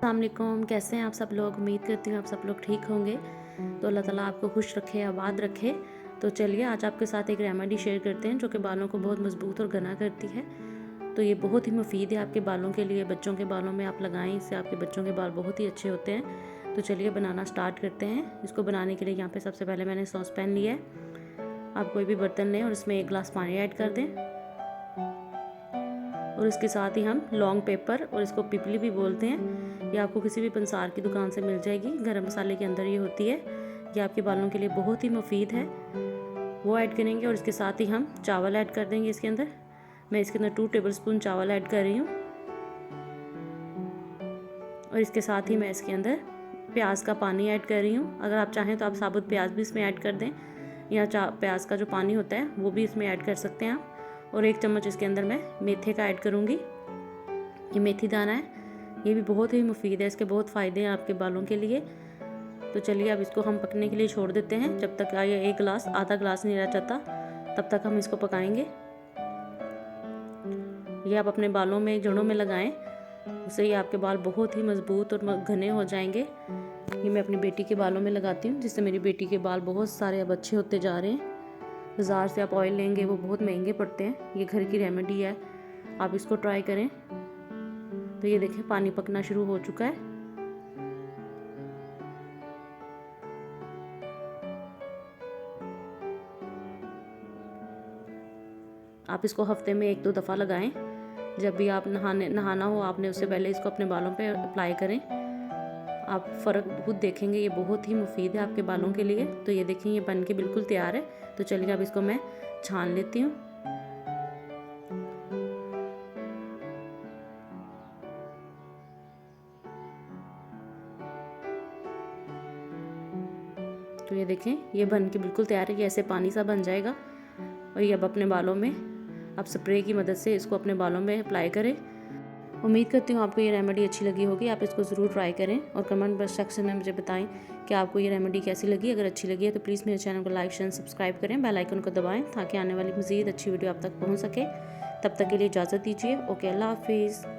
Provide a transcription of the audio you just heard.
अस्सलामुअलैकुम, कैसे हैं आप सब लोग। उम्मीद करती हूँ आप सब लोग ठीक होंगे। तो अल्लाह ताला आपको खुश रखे, आबाद रखे। तो चलिए आज आपके साथ एक रेमेडी शेयर करते हैं जो कि बालों को बहुत मजबूत और घना करती है। तो ये बहुत ही मुफीद है आपके बालों के लिए। बच्चों के बालों में आप लगाएं, इससे आपके बच्चों के बाल बहुत ही अच्छे होते हैं। तो चलिए बनाना स्टार्ट करते हैं। इसको बनाने के लिए यहाँ पर सबसे पहले मैंने सॉस पैन लिया है। आप कोई भी बर्तन लें और इसमें 1 गिलास पानी ऐड कर दें। और इसके साथ ही हम लॉन्ग पेपर, और इसको पिपली भी बोलते हैं, ये आपको किसी भी पंसार की दुकान से मिल जाएगी। गरम मसाले के अंदर ये होती है। ये आपके बालों के लिए बहुत ही मुफीद है, वो ऐड करेंगे। और इसके साथ ही हम चावल ऐड कर देंगे इसके अंदर। मैं इसके अंदर 2 टेबलस्पून चावल ऐड कर रही हूँ। और इसके साथ ही मैं इसके अंदर प्याज का पानी ऐड कर रही हूँ। अगर आप चाहें तो आप साबुत प्याज भी इसमें ऐड कर दें, या प्याज का जो पानी होता है वो भी इसमें ऐड कर सकते हैं आप। और 1 चम्मच इसके अंदर मैं मेथे का ऐड करूँगी। ये मेथी दाना है, ये भी बहुत ही मुफीद है, इसके बहुत फ़ायदे हैं आपके बालों के लिए। तो चलिए अब इसको हम पकने के लिए छोड़ देते हैं। जब तक ये 1 गिलास, आधा गिलास नहीं रह जाता, तब तक हम इसको पकाएंगे। ये आप अपने बालों में, जड़ों में लगाएं, उससे ही आपके बाल बहुत ही मजबूत और घने हो जाएंगे। ये मैं अपनी बेटी के बालों में लगाती हूँ, जिससे मेरी बेटी के बाल बहुत सारे अब अच्छे होते जा रहे हैं। बाज़ार से आप ऑयल लेंगे वो बहुत महंगे पड़ते हैं, ये घर की रेमेडी है, आप इसको ट्राई करें। तो ये देखें पानी पकना शुरू हो चुका है। आप इसको हफ्ते में 1-2 दफ़ा लगाएं। जब भी आप नहाना हो आपने, उससे पहले इसको अपने बालों पे अप्लाई करें। आप फ़र्क खुद देखेंगे, ये बहुत ही मुफीद है आपके बालों के लिए। तो ये देखें ये बन के बिल्कुल तैयार है। तो चलिए अब इसको मैं छान लेती हूँ। तो ये देखें ये बन के बिल्कुल तैयार है, ये ऐसे पानी सा बन जाएगा। और ये अब अपने बालों में आप स्प्रे की मदद से इसको अपने बालों में अप्लाई करें। उम्मीद करती हूँ आपको ये रेमेडी अच्छी लगी होगी। आप इसको ज़रूर ट्राई करें और कमेंट बॉक्स सेक्शन में मुझे बताएं कि आपको ये रेमेडी कैसी लगी। अगर अच्छी लगी है तो प्लीज़ मेरे चैनल को लाइक, शेयर, सब्सक्राइब करें, बेल आइकन को दबाएं ताकि आने वाली मज़ीद अच्छी वीडियो आप तक पहुँच सके। तब तक के लिए इजाज़त दीजिए। ओके, अल्लाह हाफिज़।